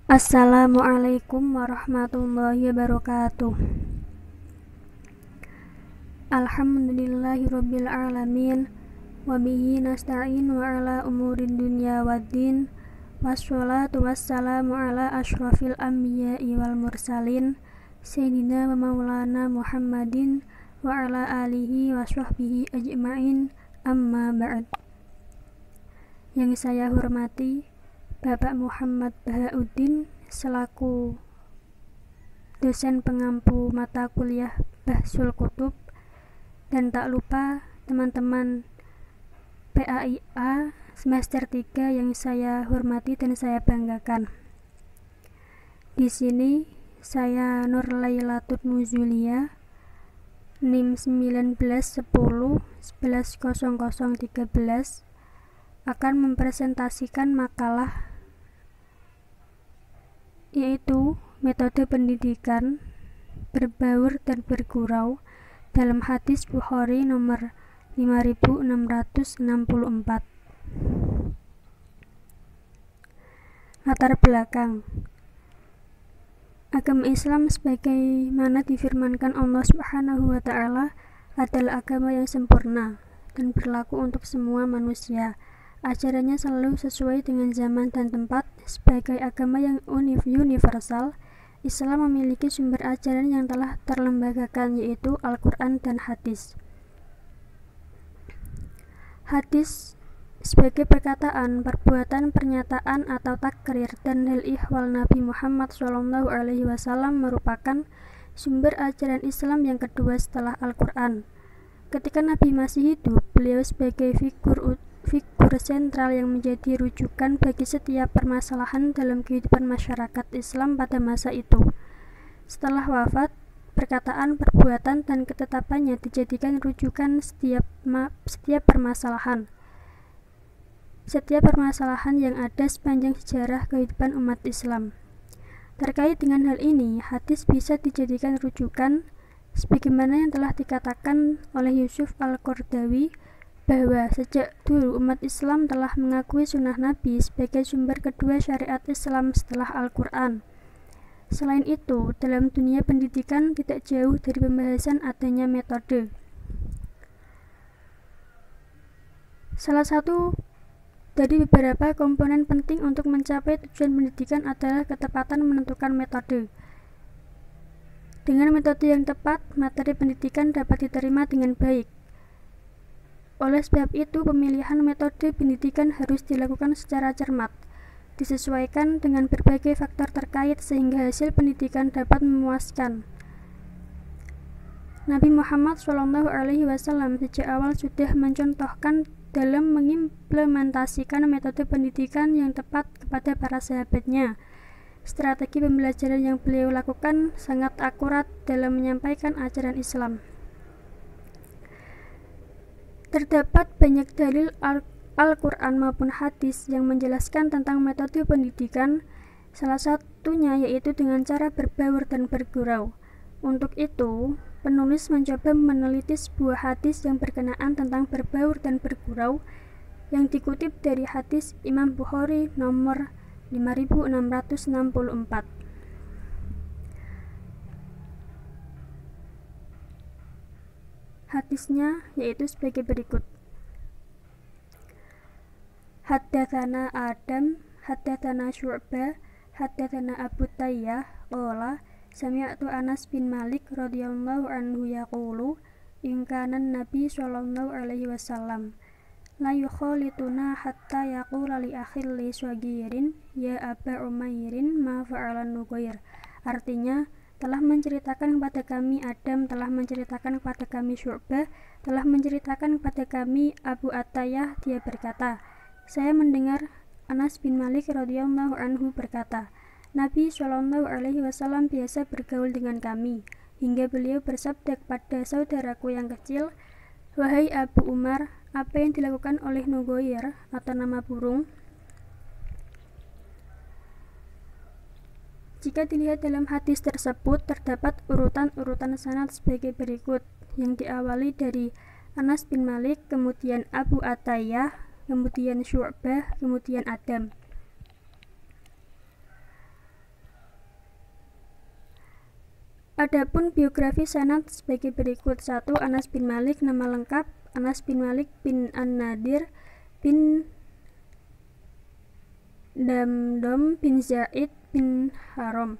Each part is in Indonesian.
Assalamualaikum warahmatullahi wabarakatuh. Alhamdulillahirabbil alamin wa bihi nasta'in wa ala umurid dunya waddin wassalatu wassalamu ala asyrafil anbiya'i wal mursalin sayyidina wa maulana Muhammadin wa ala alihi wa sahbihi ajma'in, amma ba'd. Yang saya hormati Bapak Muhammad Bahauddin selaku dosen pengampu mata kuliah Bahsul Kutub, dan tak lupa teman-teman PAIA semester 3 yang saya hormati dan saya banggakan. Di sini saya Nur Lailatun Nuzulia, NIM 1910110013, akan mempresentasikan makalah yaitu metode pendidikan berbaur dan bergurau dalam hadis Bukhari nomor 5664. Latar belakang agama Islam sebagaimana difirmankan Allah Subhanahu wa Ta'ala adalah agama yang sempurna dan berlaku untuk semua manusia. Ajarannya selalu sesuai dengan zaman dan tempat. Sebagai agama yang universal, Islam memiliki sumber ajaran yang telah terlembagakan, yaitu Al-Quran dan hadis. Hadis sebagai perkataan, perbuatan, pernyataan, atau takrir dan hal ihwal Nabi Muhammad SAW merupakan sumber ajaran Islam yang kedua setelah Al-Quran. Ketika Nabi masih hidup, beliau sebagai figur sentral yang menjadi rujukan bagi setiap permasalahan dalam kehidupan masyarakat Islam pada masa itu. Setelah wafat, perkataan, perbuatan, dan ketetapannya dijadikan rujukan setiap permasalahan yang ada sepanjang sejarah kehidupan umat Islam. Terkait dengan hal ini, hadis bisa dijadikan rujukan sebagaimana yang telah dikatakan oleh Yusuf Al-Qaradawi bahwa sejak dulu umat Islam telah mengakui sunnah Nabi sebagai sumber kedua syariat Islam setelah Al-Quran. Selain itu, dalam dunia pendidikan tidak jauh dari pembahasan adanya metode. Salah satu dari beberapa komponen penting untuk mencapai tujuan pendidikan adalah ketepatan menentukan metode. Dengan metode yang tepat, materi pendidikan dapat diterima dengan baik. Oleh sebab itu, pemilihan metode pendidikan harus dilakukan secara cermat, disesuaikan dengan berbagai faktor terkait sehingga hasil pendidikan dapat memuaskan. Nabi Muhammad SAW sejak awal sudah mencontohkan dalam mengimplementasikan metode pendidikan yang tepat kepada para sahabatnya. Strategi pembelajaran yang beliau lakukan sangat akurat dalam menyampaikan ajaran Islam. Terdapat banyak dalil Al-Quran maupun hadis yang menjelaskan tentang metode pendidikan, salah satunya yaitu dengan cara berbaur dan bergurau. Untuk itu, penulis mencoba meneliti sebuah hadis yang berkenaan tentang berbaur dan bergurau yang dikutip dari hadis Imam Bukhari nomor 5664. Hadisnya yaitu sebagai berikut. Haddatsana Adam, haddatsana Syu'bah, haddatsana Abu Tayyah, qala sami'tu Anas bin Malik radhiyallahu anhu yaqulu in kana Nabi sallallahu alaihi wasallam la yukhalituna hatta yaqula li akhil li swagirin ya Aba Umairin ma fa'alan nugair. Artinya, telah menceritakan kepada kami Adam, telah menceritakan kepada kami Syu'bah, telah menceritakan kepada kami Abu Atayah, dia berkata, saya mendengar Anas bin Malik radhiyallahu anhu berkata, Nabi SAW biasa bergaul dengan kami, hingga beliau bersabda kepada saudaraku yang kecil, wahai Abu Umar, apa yang dilakukan oleh Nugoir atau nama burung? Jika dilihat dalam hadis tersebut, terdapat urutan-urutan sanad sebagai berikut, yang diawali dari Anas bin Malik, kemudian Abu Atayah, kemudian Syu'bah, kemudian Adam. Adapun biografi sanad sebagai berikut. 1. Anas bin Malik. Nama lengkap Anas bin Malik bin An-Nadir bin Damdam bin Zaid bin Haram.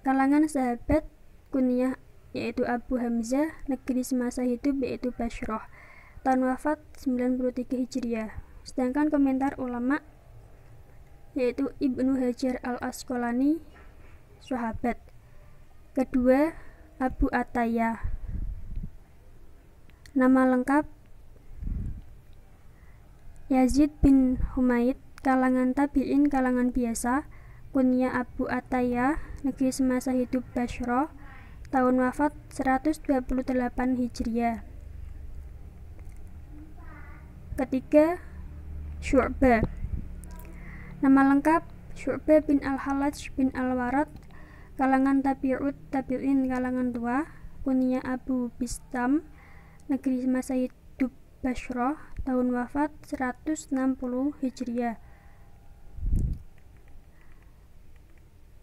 Kalangan sahabat, kunyah yaitu Abu Hamzah, negeri semasa hidup yaitu Bashrah, tahun wafat 93 Hijriah. Sedangkan komentar ulama yaitu Ibnu Hajar al-Asqalani, sahabat. Kedua, Abu Ataya. Nama lengkap Yazid bin Humaid, kalangan tabi'in, kalangan biasa, kunyah Abu Ataya, negeri semasa hidup Bashrah, tahun wafat 128 Hijriah. Ketiga, Syu'bah. Nama lengkap Syu'bah bin Al-Halaj bin Al-Warad, kalangan tabi'in, kalangan tua, kunyah Abu Bistam, negeri semasa hidup Bashrah, tahun wafat 160 Hijriah.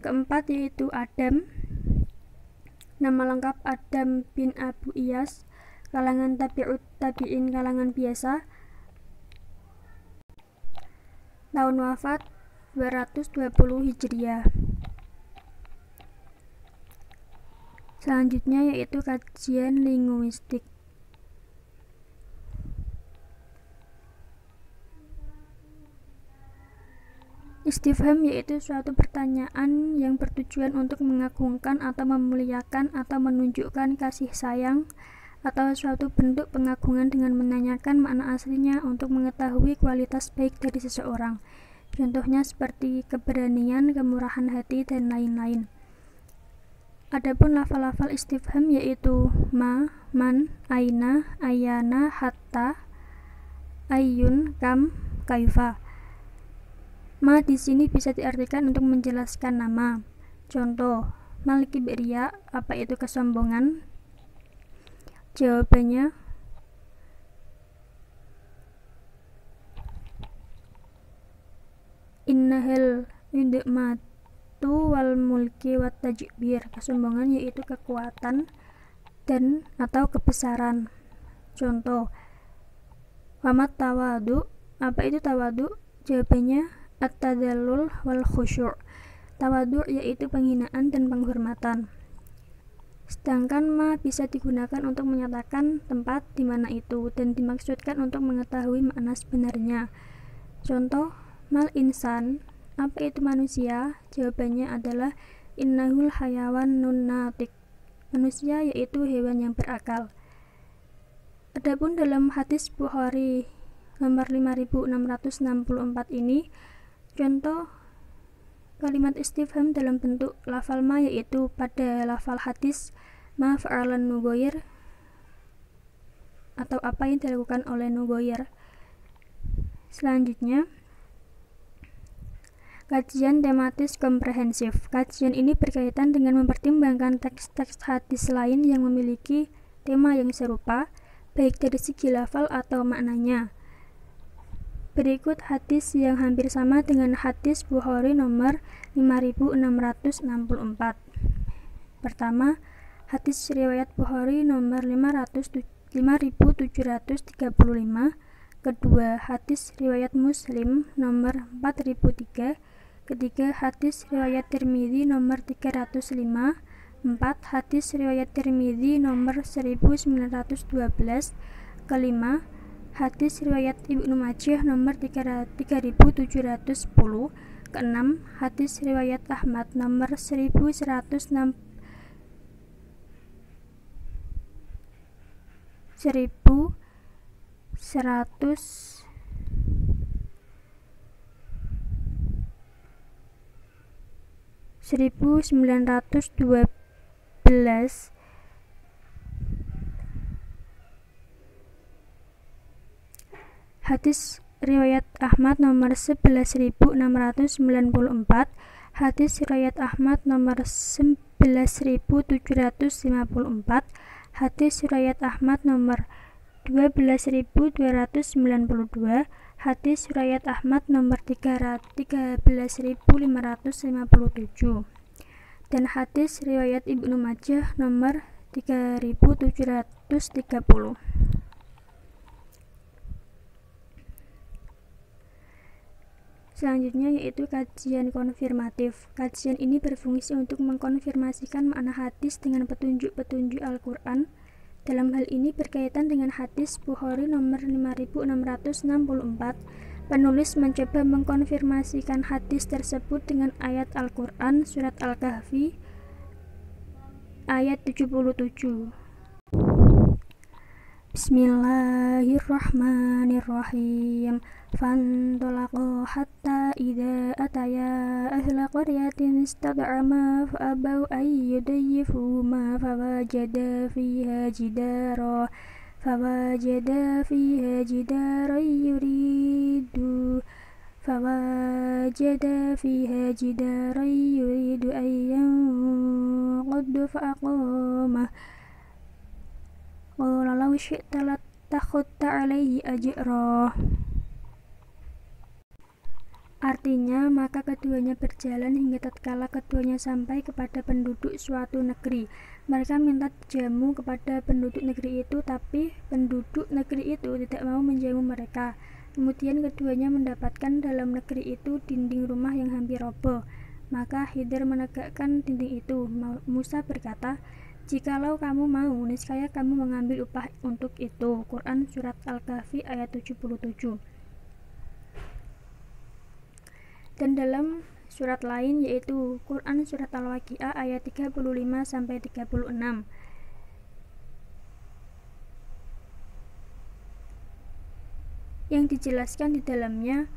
Keempat yaitu Adam. Nama lengkap Adam bin Abu Iyas, kalangan tabi'in, kalangan biasa, tahun wafat 220 Hijriah. Selanjutnya yaitu kajian linguistik. Istifham yaitu suatu pertanyaan yang bertujuan untuk mengagungkan atau memuliakan atau menunjukkan kasih sayang atau suatu bentuk pengagungan dengan menanyakan makna aslinya untuk mengetahui kualitas baik dari seseorang. Contohnya seperti keberanian, kemurahan hati, dan lain-lain. Adapun lafal-lafal istifham yaitu ma, man, aina, ayana, hatta, ayyun, kam, kaifa. Ma di sini bisa diartikan untuk menjelaskan nama. Contoh, mal kibriya, apa itu kesombongan? Jawabannya innahal ni'matu wal mulki wat tajbir. Kesombongan yaitu kekuatan dan atau kebesaran. Contoh, wamat tawadu, apa itu tawadu? Jawabannya at-tadallul wal khusyur. Tawadu yaitu penghinaan dan penghormatan. Sedangkan ma bisa digunakan untuk menyatakan tempat di mana itu dan dimaksudkan untuk mengetahui makna sebenarnya. Contoh, mal insan, apa itu manusia? Jawabannya adalah innahul hayawan nun natik. Manusia yaitu hewan yang berakal. Adapun dalam hadis Bukhari nomor 5664 ini, contoh kalimat istifham dalam bentuk lafal ma yaitu pada lafal hadis ma fa'alan nugoyir, atau apa yang dilakukan oleh nugoyir. Selanjutnya, kajian tematis komprehensif. Kajian ini berkaitan dengan mempertimbangkan teks-teks hadis lain yang memiliki tema yang serupa, baik dari segi lafal atau maknanya. Berikut hadis yang hampir sama dengan hadis Bukhari nomor 5664. Pertama, hadis riwayat Bukhari nomor 5735. Kedua, hadis riwayat Muslim nomor 4003. Ketiga, hadis riwayat Tirmidzi nomor 305. 4. Hadis riwayat Tirmidzi nomor 1912. Kelima, hadis riwayat Ibnu Majah nomor 3710. Keenam, hadis riwayat Ahmad nomor 1106. 1912. Hadis riwayat Ahmad nomor 11694. Hadis riwayat Ahmad nomor 11754. Hadis riwayat Ahmad nomor 12292. Hadis riwayat Ahmad nomor 13557. dan hadis riwayat Ibnu Majah nomor 3730. Selanjutnya yaitu kajian konfirmatif. Kajian ini berfungsi untuk mengkonfirmasikan makna hadis dengan petunjuk-petunjuk Al-Quran. Dalam hal ini berkaitan dengan hadis Bukhari nomor 5664, penulis mencoba mengkonfirmasikan hadis tersebut dengan ayat Al-Quran surat Al-Kahfi ayat 77. Bismillahirrahmanirrahim. Fantalaqa hatta idza ataya ahla qaryatin istad'ama fa'abaw an yudayyifuhuma fawajada fiha jidaran yuridu an yanqadda fa'aqamah. Qala law syi'ta lattakhadta 'alaihi ajra. Artinya, maka keduanya berjalan hingga tatkala keduanya sampai kepada penduduk suatu negeri. Mereka minta jamu kepada penduduk negeri itu, tapi penduduk negeri itu tidak mau menjamu mereka. Kemudian keduanya mendapatkan dalam negeri itu dinding rumah yang hampir roboh. Maka Khidir menegakkan dinding itu. Musa berkata, "Jikalau kamu mau, niscaya kamu mengambil upah untuk itu." Quran surat Al-Kahfi ayat 77. Dan dalam surat lain yaitu Quran surat Al-Waqiah ayat 35-36. Yang dijelaskan di dalamnya,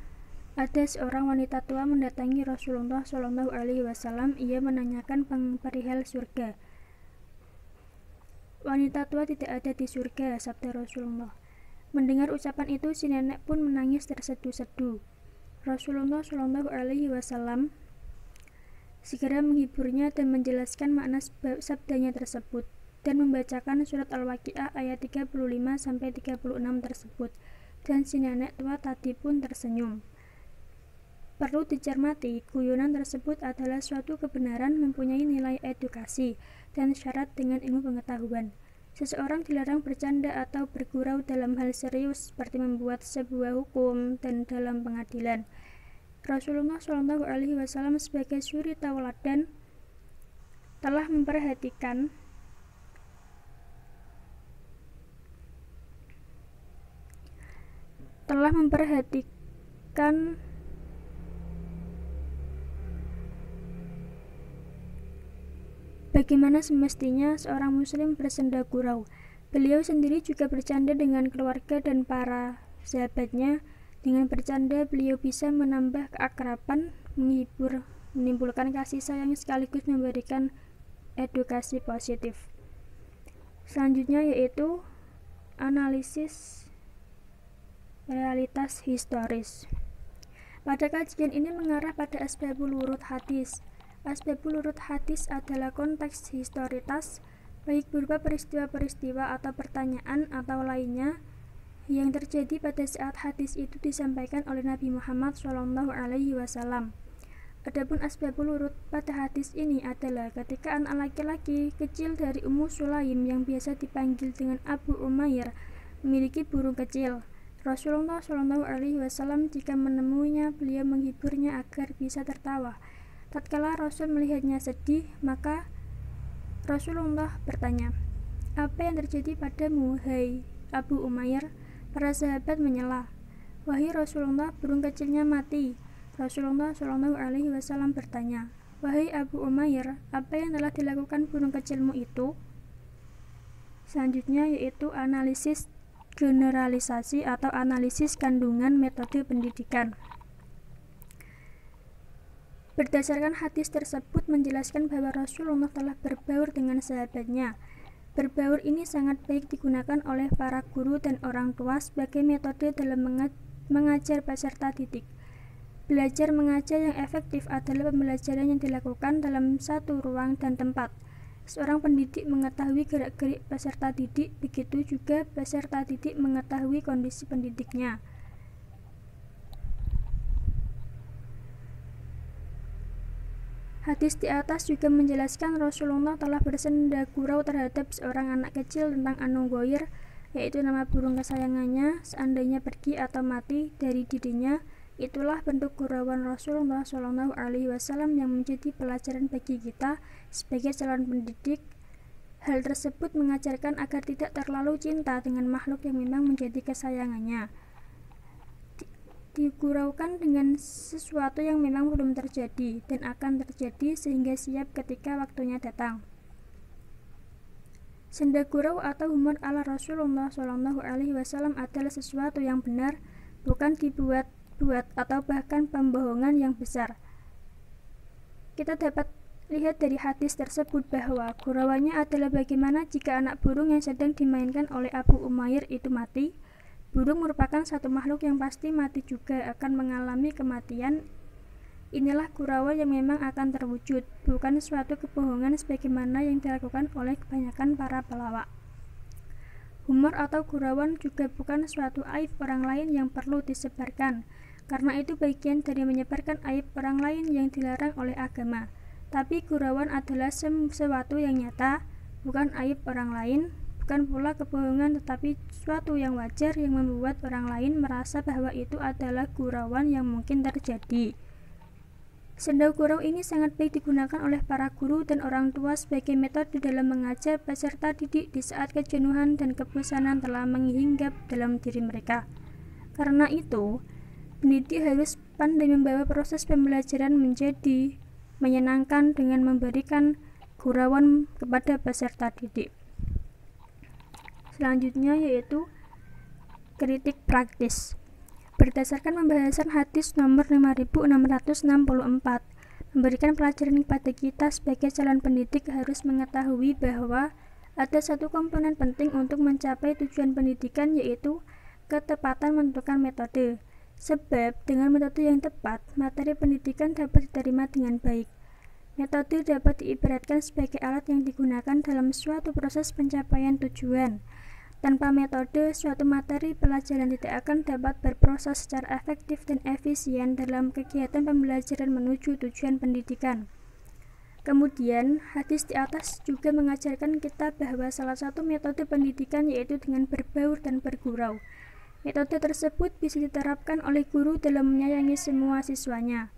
ada seorang wanita tua mendatangi Rasulullah SAW. Ia menanyakan perihal surga. "Wanita tua tidak ada di surga," sabda Rasulullah. Mendengar ucapan itu, si nenek pun menangis terseduh-seduh. Rasulullah SAW segera menghiburnya dan menjelaskan makna sabdanya tersebut dan membacakan surat Al-Waqiah ayat 35-36 tersebut, dan si nenek tua tadi pun tersenyum. Perlu dicermati, guyonan tersebut adalah suatu kebenaran mempunyai nilai edukasi dan syarat dengan ilmu pengetahuan. Seseorang dilarang bercanda atau bergurau dalam hal serius seperti membuat sebuah hukum dan dalam pengadilan. Rasulullah SAW sebagai suri tauladan telah memperhatikan bagaimana semestinya seorang muslim bersenda gurau. Beliau sendiri juga bercanda dengan keluarga dan para sahabatnya. Dengan bercanda, beliau bisa menambah keakraban, menghibur, menimbulkan kasih sayang sekaligus memberikan edukasi positif. Selanjutnya yaitu analisis realitas historis. Pada kajian ini mengarah pada asbabul wurud hadis. Asbabul wurud hadis adalah konteks historitas, baik berupa peristiwa-peristiwa atau pertanyaan atau lainnya yang terjadi pada saat hadis itu disampaikan oleh Nabi Muhammad SAW. Adapun asbabul wurud pada hadis ini adalah ketika anak laki-laki kecil dari Ummu Sulaim yang biasa dipanggil dengan Abu Umair memiliki burung kecil. Rasulullah SAW jika menemuinya, beliau menghiburnya agar bisa tertawa. Tatkala Rasul melihatnya sedih, maka Rasulullah bertanya, "Apa yang terjadi padamu, hai Abu Umair?" Para sahabat menyela, "Wahai Rasulullah, burung kecilnya mati." Rasulullah SAW bertanya, "Wahai Abu Umair, apa yang telah dilakukan burung kecilmu itu?" Selanjutnya yaitu analisis generalisasi atau analisis kandungan metode pendidikan. Berdasarkan hadis tersebut menjelaskan bahwa Rasulullah telah berbaur dengan sahabatnya. Berbaur ini sangat baik digunakan oleh para guru dan orang tua sebagai metode dalam mengajar peserta didik. Belajar mengajar yang efektif adalah pembelajaran yang dilakukan dalam satu ruang dan tempat. Seorang pendidik mengetahui gerak-gerik peserta didik, begitu juga peserta didik mengetahui kondisi pendidiknya. Hadis di atas juga menjelaskan Rasulullah telah bersenda gurau terhadap seorang anak kecil tentang An-Nughair, yaitu nama burung kesayangannya, seandainya pergi atau mati dari dirinya. Itulah bentuk gurauan Rasulullah SAW yang menjadi pelajaran bagi kita sebagai calon pendidik. Hal tersebut mengajarkan agar tidak terlalu cinta dengan makhluk yang memang menjadi kesayangannya, diguraukan dengan sesuatu yang memang belum terjadi dan akan terjadi sehingga siap ketika waktunya datang. Senda gurau atau humor ala Rasulullah SAW adalah sesuatu yang benar, bukan dibuat-buat atau bahkan pembohongan yang besar. Kita dapat lihat dari hadis tersebut bahwa gurauannya adalah bagaimana jika anak burung yang sedang dimainkan oleh Abu Umair itu mati. Burung merupakan satu makhluk yang pasti mati juga, akan mengalami kematian. Inilah gurauan yang memang akan terwujud, bukan suatu kebohongan sebagaimana yang dilakukan oleh kebanyakan para pelawak. Humor atau gurauan juga bukan suatu aib orang lain yang perlu disebarkan, karena itu bagian dari menyebarkan aib orang lain yang dilarang oleh agama. Tapi gurauan adalah sesuatu yang nyata, bukan aib orang lain, bukan pula kebohongan, tetapi suatu yang wajar yang membuat orang lain merasa bahwa itu adalah gurauan yang mungkin terjadi. Senda gurau ini sangat baik digunakan oleh para guru dan orang tua sebagai metode dalam mengajar peserta didik di saat kejenuhan dan kebosanan telah menghinggap dalam diri mereka. Karena itu, pendidik harus pandai membawa proses pembelajaran menjadi menyenangkan dengan memberikan gurauan kepada peserta didik. Selanjutnya yaitu kritik praktis. Berdasarkan pembahasan hadis nomor 5664, memberikan pelajaran kepada kita sebagai calon pendidik harus mengetahui bahwa ada satu komponen penting untuk mencapai tujuan pendidikan, yaitu ketepatan menentukan metode. Sebab dengan metode yang tepat, materi pendidikan dapat diterima dengan baik. Metode dapat diibaratkan sebagai alat yang digunakan dalam suatu proses pencapaian tujuan. Tanpa metode, suatu materi pelajaran tidak akan dapat berproses secara efektif dan efisien dalam kegiatan pembelajaran menuju tujuan pendidikan. Kemudian, hadis di atas juga mengajarkan kita bahwa salah satu metode pendidikan yaitu dengan berbaur dan bergurau. Metode tersebut bisa diterapkan oleh guru dalam menyayangi semua siswanya.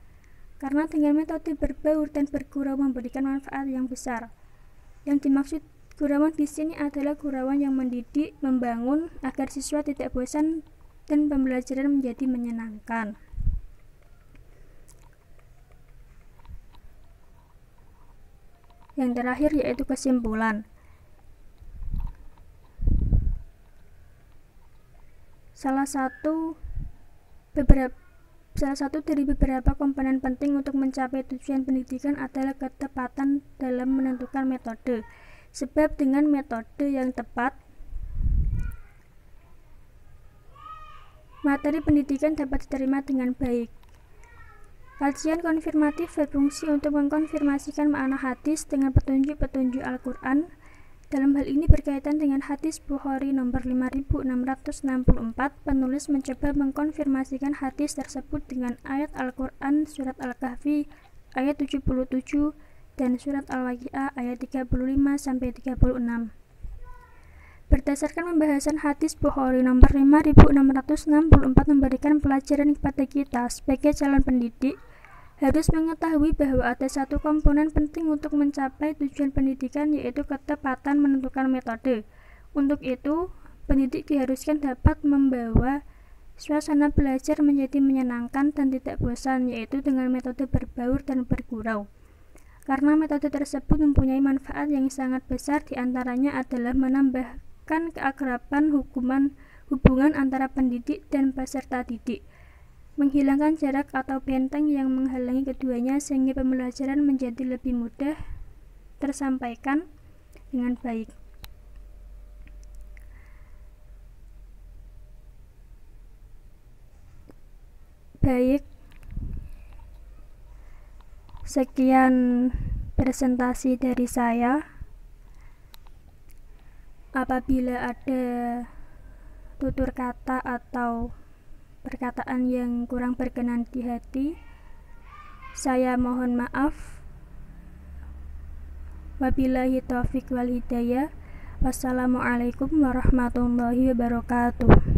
Karena dengan metode berbaur dan bergurau memberikan manfaat yang besar. Yang dimaksud gurauan di sini adalah gurauan yang mendidik, membangun agar siswa tidak bosan dan pembelajaran menjadi menyenangkan. Yang terakhir yaitu kesimpulan. Salah satu dari beberapa komponen penting untuk mencapai tujuan pendidikan adalah ketepatan dalam menentukan metode. Sebab dengan metode yang tepat, materi pendidikan dapat diterima dengan baik. Kajian konfirmatif berfungsi untuk mengkonfirmasikan makna hadis dengan petunjuk-petunjuk Al-Quran. Dalam hal ini berkaitan dengan hadis Bukhari nomor 5664, penulis mencoba mengkonfirmasikan hadis tersebut dengan ayat Al-Quran surat Al-Kahfi ayat 77 dan surat Al-Waqiah ayat 35-36. Berdasarkan pembahasan hadis Bukhari nomor 5664 memberikan pelajaran kepada kita sebagai calon pendidik harus mengetahui bahwa ada satu komponen penting untuk mencapai tujuan pendidikan, yaitu ketepatan menentukan metode. Untuk itu, pendidik diharuskan dapat membawa suasana belajar menjadi menyenangkan dan tidak bosan, yaitu dengan metode berbaur dan bergurau. Karena metode tersebut mempunyai manfaat yang sangat besar, diantaranya adalah menambahkan keakraban hubungan antara pendidik dan peserta didik, menghilangkan jarak atau benteng yang menghalangi keduanya sehingga pembelajaran menjadi lebih mudah tersampaikan dengan baik. Baik, sekian presentasi dari saya. Apabila ada tutur kata atau perkataan yang kurang berkenan di hati, saya mohon maaf. Wabillahi taufik wal hidayah. Wassalamualaikum warahmatullahi wabarakatuh.